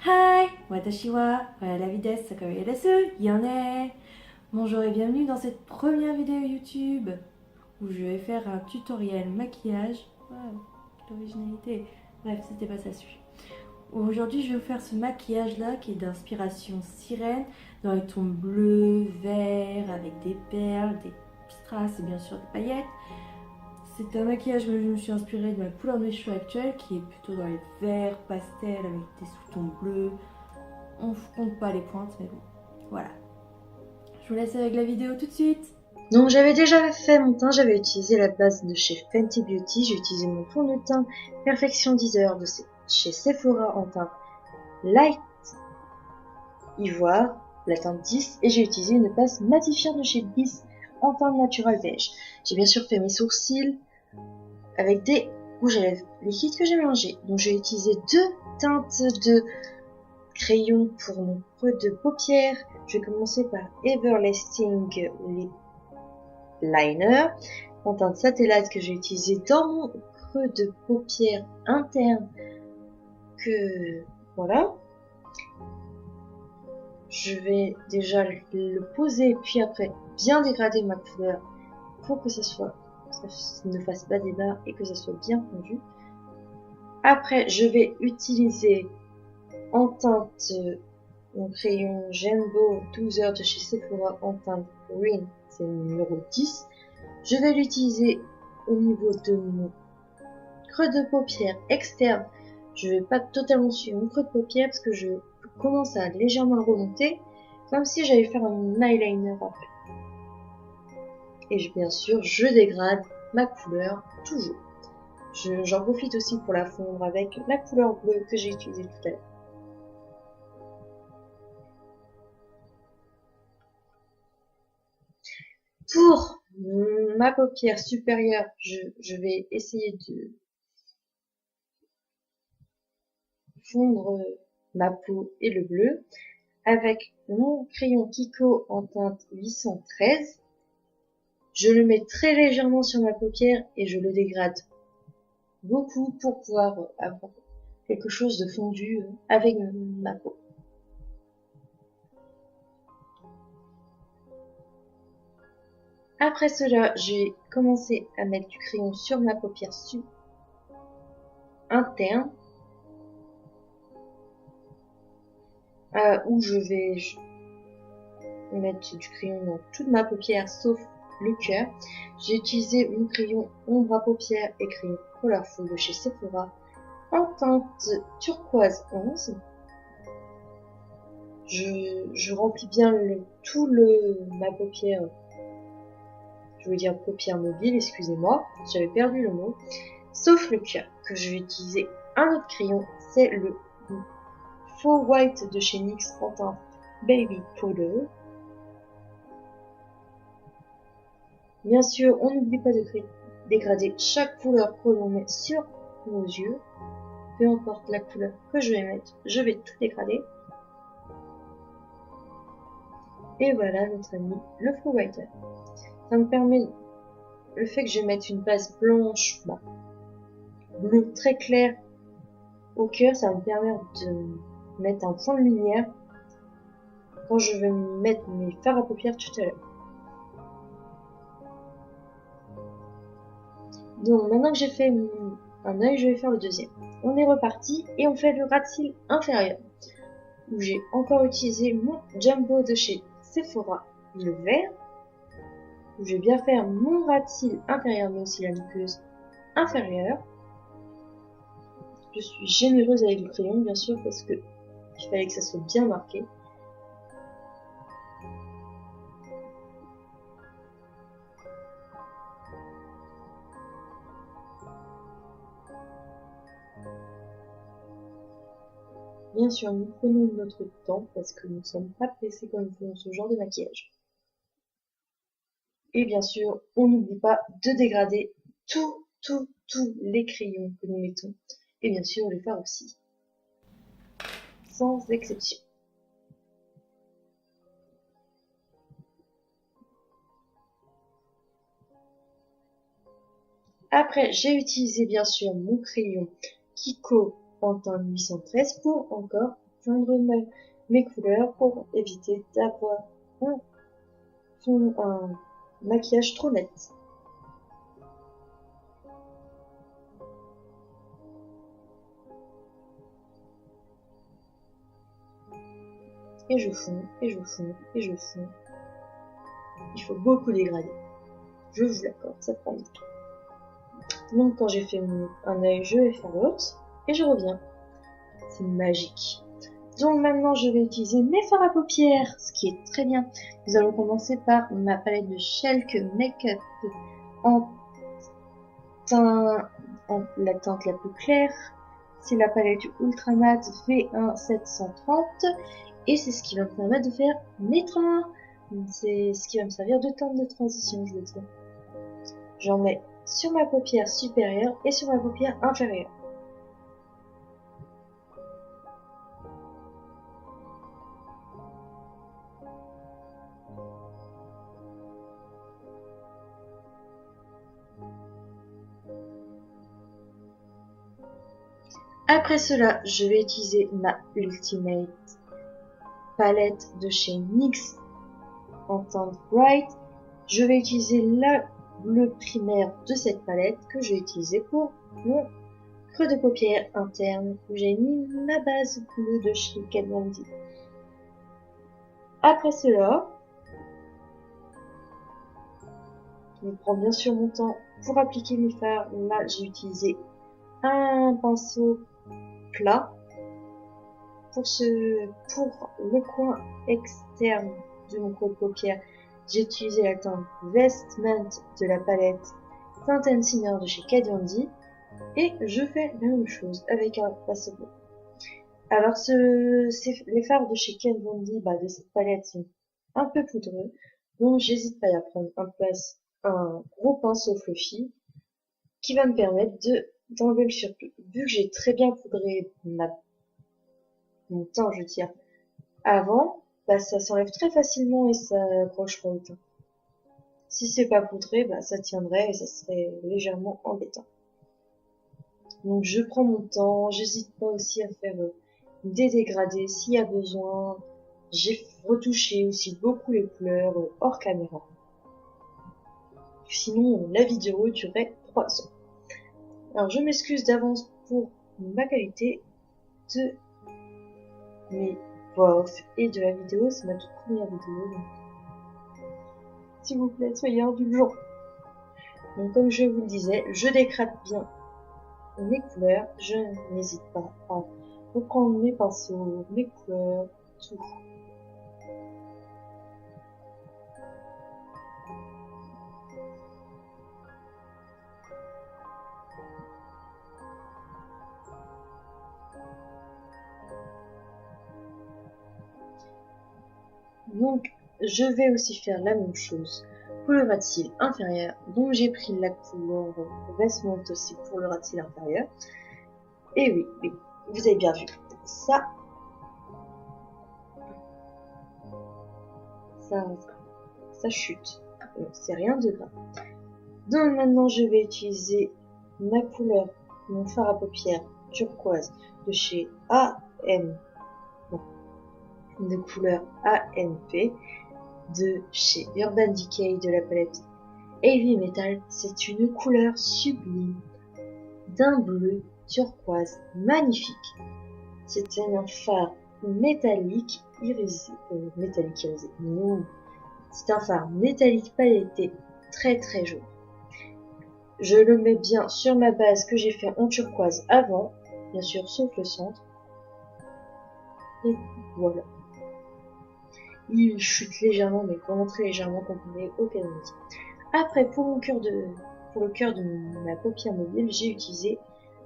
Hi, watashi wa warabi desu, sakura desu, yone. Bonjour et bienvenue dans cette première vidéo YouTube où je vais faire un tutoriel maquillage. Waouh, quelle originalité. Bref, c'était pas ça celui. Aujourd'hui, je vais vous faire ce maquillage là qui est d'inspiration sirène dans les tons bleus, verts, avec des perles, des strass et bien sûr des paillettes. C'est un maquillage que je me suis inspirée de ma couleur de mes cheveux actuelle qui est plutôt dans les verts, pastels avec des sous-tons bleus. On ne compte pas les pointes, mais bon, voilà. Je vous laisse avec la vidéo tout de suite. Donc j'avais déjà fait mon teint, j'avais utilisé la base de chez Fenty Beauty, j'ai utilisé mon fond de teint Perfection Teaser de chez Sephora en teinte Light Ivoire, la teinte 10, et j'ai utilisé une base matifiante de chez Bliss en teinte Natural Beige. J'ai bien sûr fait mes sourcils avec des rouges à lèvres liquides que j'ai mélangés. Donc j'ai utilisé deux teintes de crayon pour mon creux de paupières. Je vais commencer par Everlasting Lip Liner en teinte satellite que j'ai utilisé dans mon creux de paupière interne que voilà. Je vais déjà le poser puis après bien dégrader ma couleur pour que ça ne fasse pas débat et que ça soit bien fondu. Après je vais utiliser en teinte mon crayon Jumbo 12 heures de chez Sephora en teinte Green, c'est le numéro 10. Je vais l'utiliser au niveau de mon creux de paupière externe. Je vais pas totalement suivre mon creux de paupière parce que je commence à légèrement le remonter, comme si j'allais faire un eyeliner après. Et bien sûr, je dégrade ma couleur toujours. J'en profite aussi pour la fondre avec la couleur bleue que j'ai utilisée tout à l'heure. Pour ma paupière supérieure, je vais essayer de fondre ma peau et le bleu avec mon crayon Kiko en teinte 813. Je le mets très légèrement sur ma paupière et je le dégrade beaucoup pour pouvoir avoir quelque chose de fondu avec ma peau. Après cela, j'ai commencé à mettre du crayon sur ma paupière interne où je vais mettre du crayon dans toute ma paupière sauf le cœur. J'ai utilisé mon crayon ombre à paupières et crayon Colorful de chez Sephora en teinte turquoise 11. Je remplis bien ma paupière, je veux dire paupière mobile, excusez-moi, j'avais perdu le mot, sauf le cœur, que je vais utiliser un autre crayon, c'est le Faux White de chez NYX en teinte Baby Powder. Bien sûr, on n'oublie pas de dégrader chaque couleur que l'on met sur nos yeux. Peu importe la couleur que je vais mettre, je vais tout dégrader. Et voilà notre ami le Faux White. Ça me permet, le fait que je mette une base blanche, bleu très clair au cœur, ça me permet de mettre un fond de lumière quand je vais mettre mes fards à paupières tout à l'heure. Donc maintenant que j'ai fait un œil, je vais faire le deuxième. On est reparti et on fait le ras de cils inférieur, où j'ai encore utilisé mon Jumbo de chez Sephora, le vert, où je vais bien faire mon ras de cils inférieur, mais aussi la muqueuse inférieure. Je suis généreuse avec le crayon, bien sûr, parce que il fallait que ça soit bien marqué. Bien sûr, nous prenons notre temps parce que nous ne sommes pas pressés quand nous faisons ce genre de maquillage. Et bien sûr, on n'oublie pas de dégrader tous les crayons que nous mettons. Et bien sûr, les fards aussi. Sans exception. Après, j'ai utilisé bien sûr mon crayon Kiko en teinte 813 pour encore fondre mes couleurs pour éviter d'avoir un maquillage trop net. Et je fonds, et je fonds, et je fonds. Il faut beaucoup dégrader. Je vous l'accorde, ça prend du temps. Donc quand j'ai fait un œil, je vais faire l'autre. Et je reviens. C'est magique. Donc maintenant, je vais utiliser mes fards à paupières, ce qui est très bien. Nous allons commencer par ma palette de Shelk Makeup en la teinte la plus claire. C'est la palette Ultra Matte V1 730 et c'est ce qui va me permettre de faire mes trains. C'est ce qui va me servir de teinte de transition, je veux dire. J'en mets sur ma paupière supérieure et sur ma paupière inférieure. Après cela, je vais utiliser ma Ultimate palette de chez NYX en teinte Bright. Je vais utiliser le primaire de cette palette que j'ai utilisé pour mon creux de paupière interne où j'ai mis ma base bleue de chez Kat Von D. Après cela, je prends bien sûr mon temps pour appliquer mes fards. Là, j'ai utilisé un pinceau plat pour le coin externe de mon creux de paupière. J'ai utilisé la teinte Vestment de la palette Tint and Thinner de chez Kat Von D et je fais la même chose avec un pinceau bleu. Alors les fards de chez Kat Von D de cette palette sont un peu poudreux, donc j'hésite pas à prendre un gros pinceau fluffy qui va me permettre d'enlever le surplus. Vu que j'ai très bien poudré mon teint, je veux dire, avant, ça s'enlève très facilement et ça accrochera au teint. Si c'est pas poudré, ça tiendrait et ça serait légèrement embêtant. Donc je prends mon temps, j'hésite pas aussi à faire des dégradés s'il y a besoin. J'ai retouché aussi beaucoup les couleurs hors caméra. Sinon, la vidéo durait 3 heures. Alors je m'excuse d'avance pour ma qualité de mes voix off et de la vidéo. C'est ma toute première vidéo. Donc s'il vous plaît, soyez indulgents. Donc comme je vous le disais, je dégrade bien mes couleurs. Je n'hésite pas à reprendre mes pinceaux, mes couleurs, tout. Donc, je vais aussi faire la même chose pour le ras de cils inférieur. Donc, j'ai pris la couleur Vestment aussi pour le ras de cils inférieur. Et oui, vous avez bien vu. Ça chute. C'est rien de grave. Donc, maintenant, je vais utiliser ma couleur, mon fard à paupières turquoise de chez de couleur AMP de chez Urban Decay de la palette Heavy Metal. C'est une couleur sublime d'un bleu turquoise magnifique. C'est un fard métallique irisé. Non, c'est un fard métallique pailleté très très joli. Je le mets bien sur ma base que j'ai fait en turquoise avant, bien sûr sauf le centre. Et voilà. Il chute légèrement, mais vraiment très légèrement comparé au Canon. Après, pour le cœur de ma paupière mobile, j'ai utilisé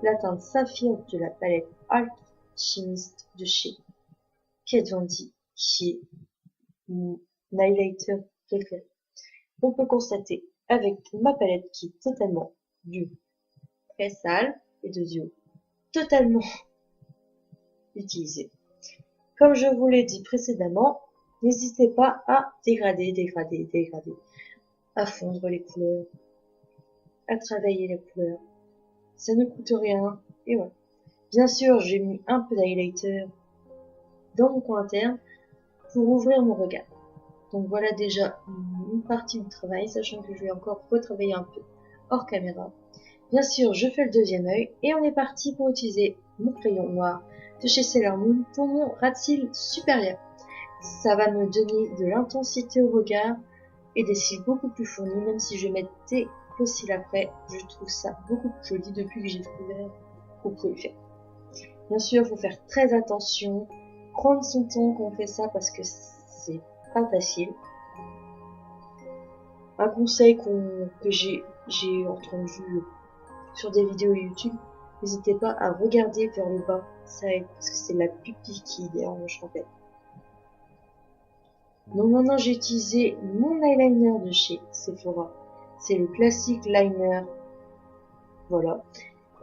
la teinte Saphir de la palette Alchemist de chez Kat Von D, qui est mon highlighter préféré. On peut constater avec ma palette qui est totalement très sale et de yeux totalement utilisée. Comme je vous l'ai dit précédemment, n'hésitez pas à dégrader, à fondre les couleurs, à travailler les couleurs. Ça ne coûte rien, et voilà. Bien sûr, j'ai mis un peu d'highlighter dans mon coin interne pour ouvrir mon regard. Donc voilà déjà une partie du travail, sachant que je vais encore retravailler un peu hors caméra. Bien sûr, je fais le deuxième œil et on est parti pour utiliser mon crayon noir de chez Sailor Moon pour mon ras de cils supérieur. Ça va me donner de l'intensité au regard et des cils beaucoup plus fournis, même si je mets des faux cils après, je trouve ça beaucoup plus joli depuis que j'ai trouvé au pouvez le faire. Bien sûr, il faut faire très attention, prendre son temps quand on fait ça parce que c'est pas facile. Un conseil que j'ai entendu sur des vidéos YouTube, n'hésitez pas à regarder vers le bas, ça aide parce que c'est la pupille qui dérange en fait. Donc maintenant j'ai utilisé mon eyeliner de chez Sephora, c'est le classique liner, voilà.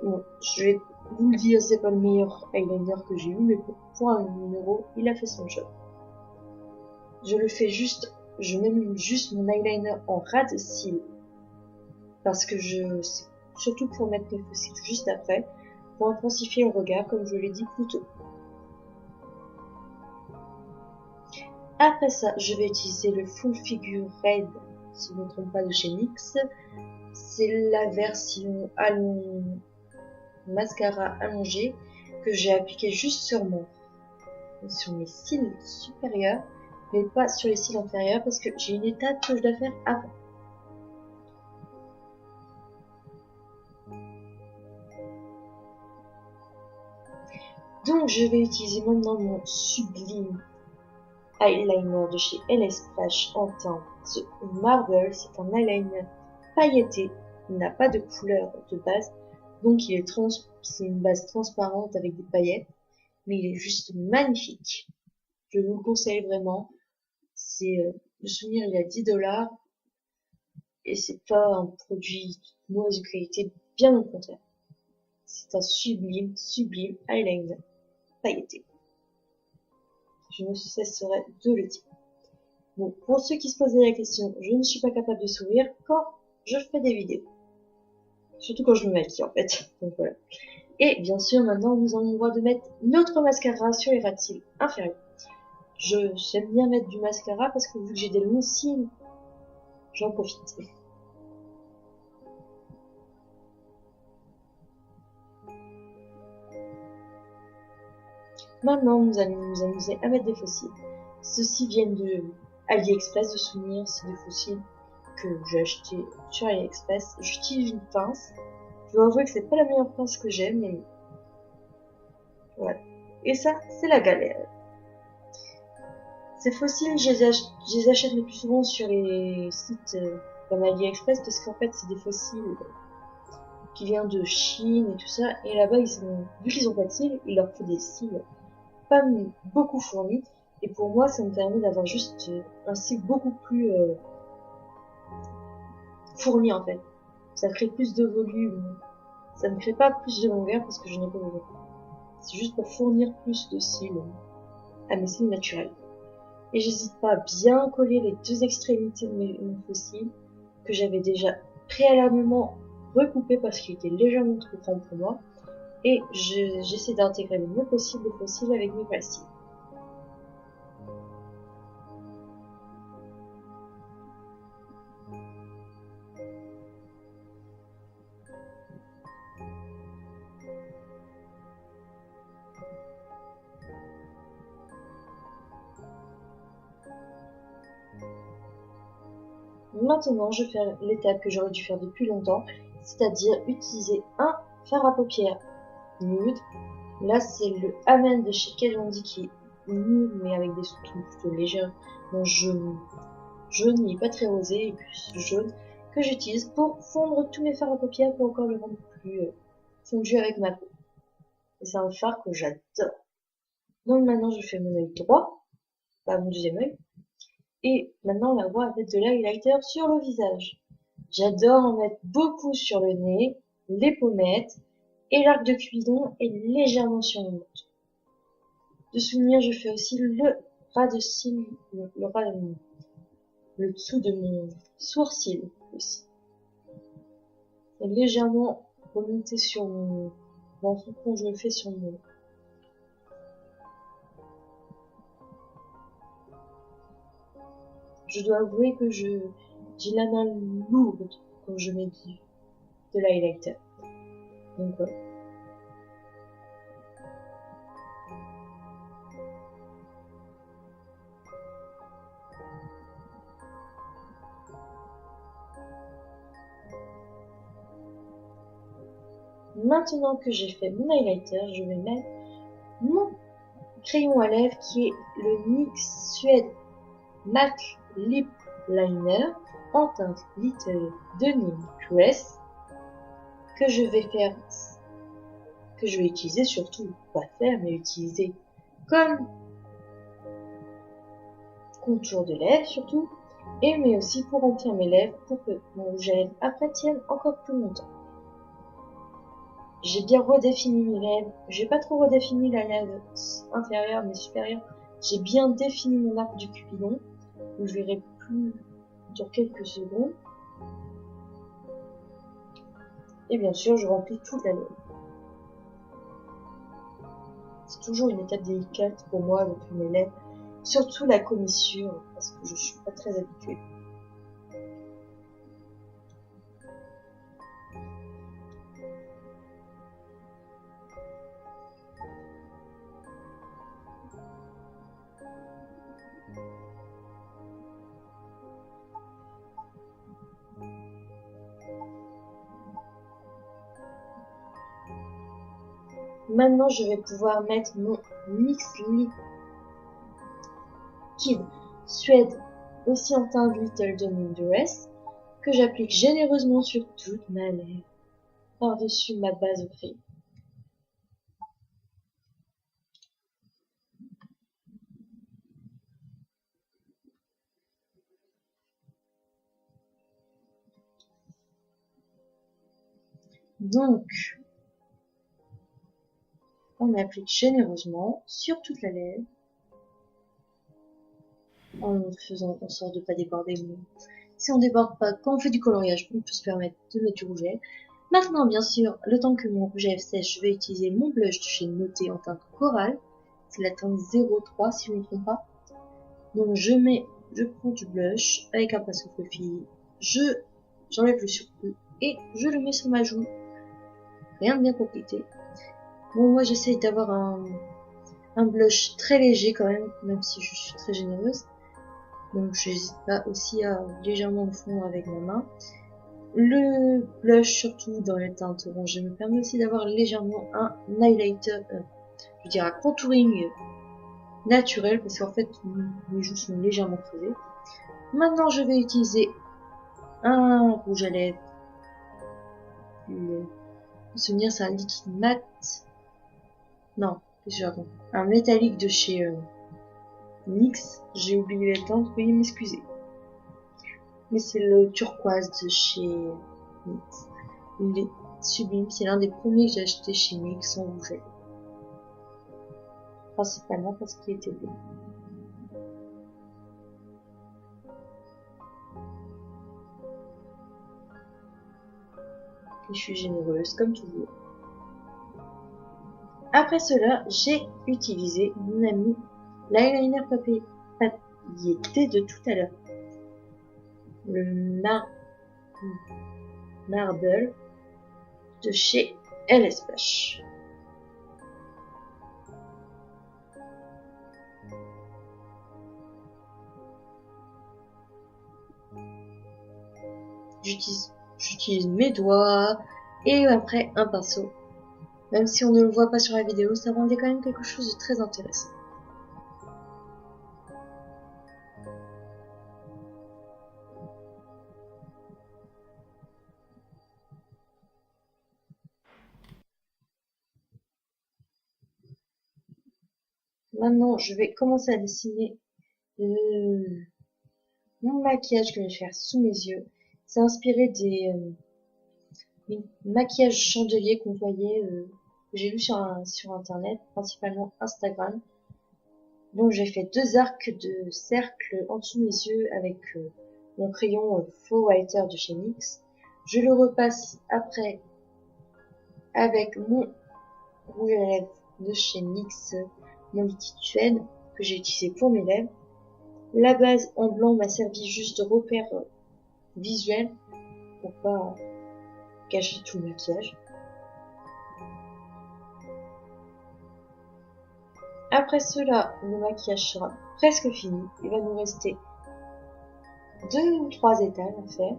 Bon, je vais vous le dire, c'est pas le meilleur eyeliner que j'ai eu, mais pour un numéro, il a fait son job. Je mets juste mon eyeliner en ras de cils, parce que c'est surtout pour mettre mes faux cils juste après, pour intensifier le regard, comme je l'ai dit plus tôt. Après ça, je vais utiliser le Full Figure Red, si je ne me trompe pas, de chez NYX. C'est la version mascara allongé que j'ai appliqué juste sur mes cils supérieurs, mais pas sur les cils inférieurs parce que j'ai une étape que je dois faire avant. Donc je vais utiliser maintenant mon sublime eyeliner de chez LS Fresh en teint Marble. C'est un eyeliner pailleté, il n'a pas de couleur de base, donc c'est une base transparente avec des paillettes, mais il est juste magnifique. Je vous le conseille vraiment. Le souvenir, il est à 10 $ et c'est pas un produit de mauvaise qualité, bien au contraire. C'est un sublime eyeliner pailleté. Je ne cesserai de le dire. Bon, pour ceux qui se posaient la question, je ne suis pas capable de sourire quand je fais des vidéos. Surtout quand je me maquille en fait. Donc voilà. Et bien sûr, maintenant, nous avons le droit de mettre notre mascara sur les ras de cils inférieurs. J'aime bien mettre du mascara parce que vu que j'ai des longs cils, j'en profite. Maintenant, nous allons nous amuser à mettre des faux cils. Ceux-ci viennent de AliExpress, de souvenirs, c'est des faux cils que j'ai acheté sur AliExpress. J'utilise une pince. Je dois avouer que c'est pas la meilleure pince que j'ai, mais voilà. Et ça, c'est la galère. Ces faux cils, je les achète le plus souvent sur les sites comme AliExpress parce qu'en fait, c'est des faux cils qui viennent de Chine et tout ça. Et là-bas, vu qu'ils ont pas de cils, il leur faut des cils pas beaucoup fournis. Et pour moi, ça me permet d'avoir juste un cil beaucoup plus fourni en fait. Ça crée plus de volume. Ça ne crée pas plus de longueur parce que je n'ai pas de volume. C'est juste pour fournir plus de cils à mes cils naturels. Et j'hésite pas à bien coller les deux extrémités de mes faux cils que j'avais déjà préalablement recoupé parce qu'il était légèrement trop grand pour moi. Et j'essaie d'intégrer le mieux possible les faux cils avec mes vrais cils. Maintenant, je vais faire l'étape que j'aurais dû faire depuis longtemps, c'est-à-dire utiliser un fard à paupières nude. Là, c'est le Amen de chez Kat Von D qui est nude, mais avec des sous-tons plutôt légers, jaune, il est pas très rosé, et puis jaune, que j'utilise pour fondre tous mes fards à paupières pour encore le rendre plus fondu avec ma peau. Et c'est un fard que j'adore. Donc maintenant, je fais mon œil droit, pas mon deuxième œil. Et maintenant, on la voit avec de l'highlighter sur le visage. J'adore en mettre beaucoup sur le nez, les pommettes, et l'arc de cuidon est légèrement sur le menton. De souvenir, je fais aussi le ras de cils, le dessous de mon sourcil aussi. Et légèrement remonter sur mon menton quand je le fais sur mon je dois avouer que j'ai la main lourde quand je mets de l'highlighter. Donc voilà. Maintenant que j'ai fait mon highlighter, je vais mettre mon crayon à lèvres qui est le NYX Suede Matte Lip Liner en teinte Little Denim Dress que je vais utiliser surtout, pas faire, mais utiliser comme contour de lèvres surtout, mais aussi pour remplir mes lèvres pour que mon rouge à lèvres après tienne encore plus longtemps. J'ai bien redéfini mes lèvres, j'ai pas trop redéfini la lèvre inférieure mais supérieure, j'ai bien défini mon arc du cupidon, où je verrai plus dans quelques secondes. Et bien sûr, je remplis toute la lèvre. C'est toujours une étape délicate pour moi avec mes lèvres, surtout la commissure, parce que je suis pas très habituée. Maintenant, je vais pouvoir mettre mon NYX Liquid Suede aussi en teinte Little Denim Dress que j'applique généreusement sur toute ma lèvre par-dessus ma base au crayon. Donc, on applique généreusement sur toute la lèvre en faisant en sorte de ne pas déborder. Si on déborde pas, quand on fait du coloriage, on peut se permettre de mettre du rouge à lèvres. Maintenant, bien sûr, le temps que mon rouge à lèvres sèche, je vais utiliser mon blush de chez Noté en teinte corale. C'est la teinte 03 si je ne me trompe pas. Donc je prends du blush avec un pinceau fluffy, j'enlève le surplus et je le mets sur ma joue. Rien de bien compliqué. Bon, moi j'essaye d'avoir un blush très léger quand même si je suis très généreuse. Donc j'hésite pas aussi à légèrement le fondre avec ma main. Le blush, surtout dans les teintes orange, me permet aussi d'avoir légèrement un highlighter, je dirais un contouring naturel, parce qu'en fait mes joues sont légèrement creusées. Maintenant je vais utiliser un rouge à lèvres. Le souvenir, c'est un liquide mat. Non, un métallique de chez NYX. J'ai oublié la teinte, veuillez m'excuser. Mais c'est le turquoise de chez NYX. Il est sublime, c'est l'un des premiers que j'ai acheté chez NYX en rouge à lèvres. Principalement parce qu'il était bleu. Et je suis généreuse comme toujours. Après cela, j'ai utilisé mon ami l'eyeliner pailleté de tout à l'heure. Le Marble de chez LS Splash. J'utilise mes doigts et après un pinceau. Même si on ne le voit pas sur la vidéo, ça rendait quand même quelque chose de très intéressant. Maintenant, je vais commencer à dessiner mon maquillage que je vais faire sous mes yeux. C'est inspiré des maquillages chandeliers qu'on voyait, que j'ai lu sur internet, principalement Instagram. Donc j'ai fait 2 arcs de cercle en dessous de mes yeux avec mon crayon faux whiter de chez NYX. Je le repasse après avec mon rouge à lèvres de chez NYX, mon liquide suède que j'ai utilisé pour mes lèvres. La base en blanc m'a servi juste de repère visuel pour pas cacher tout le maquillage. Après cela, le maquillage sera presque fini. Il va nous rester 2 ou 3 étals à faire.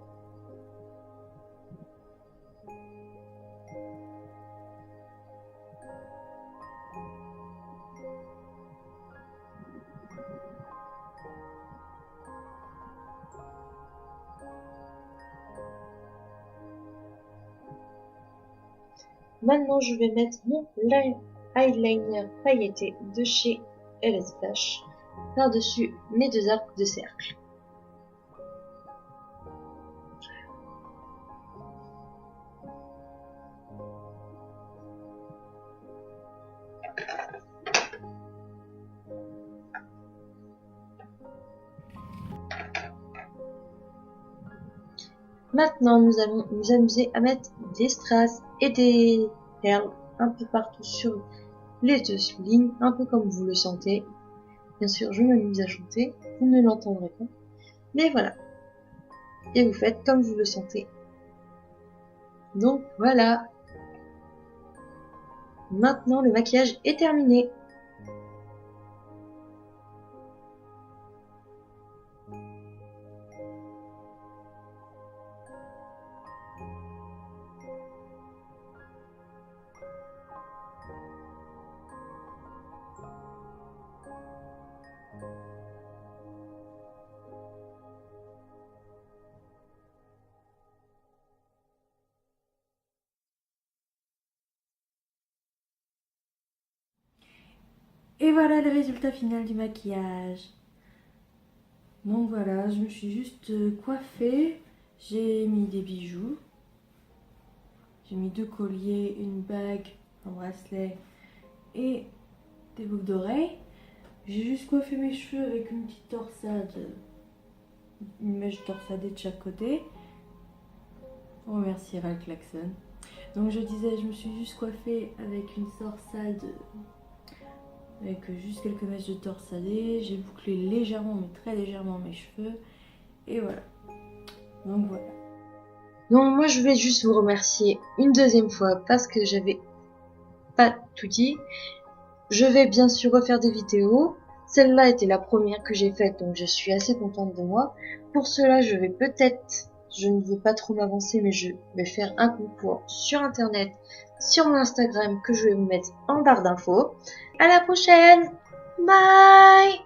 Maintenant, je vais mettre mon eyeliner pailleté de chez LS Flash par-dessus mes 2 arcs de cercle. Maintenant, nous allons nous amuser à mettre des strass et des perles un peu partout sur les 2 lignes, un peu comme vous le sentez. Bien sûr, je m'amuse à chanter, vous ne l'entendrez pas. Mais voilà. Et vous faites comme vous le sentez. Donc voilà. Maintenant, le maquillage est terminé. Et voilà le résultat final du maquillage. Donc voilà, je me suis juste coiffée. J'ai mis des bijoux. J'ai mis 2 colliers, une bague, un bracelet et des boucles d'oreilles. J'ai juste coiffé mes cheveux avec une petite torsade, une mèche torsadée de chaque côté. On remerciera le klaxon. Donc je disais, je me suis juste coiffée avec une torsade, avec juste quelques mèches de torsadée. J'ai bouclé légèrement, mais très légèrement mes cheveux. Et voilà. Donc voilà. Donc moi je vais juste vous remercier une deuxième fois parce que j'avais pas tout dit. Je vais bien sûr refaire des vidéos. Celle-là était la première que j'ai faite, donc je suis assez contente de moi. Pour cela, je vais peut-être, je ne veux pas trop m'avancer, mais je vais faire un concours sur internet, sur mon Instagram, que je vais vous mettre en barre d'infos. À la prochaine! Bye!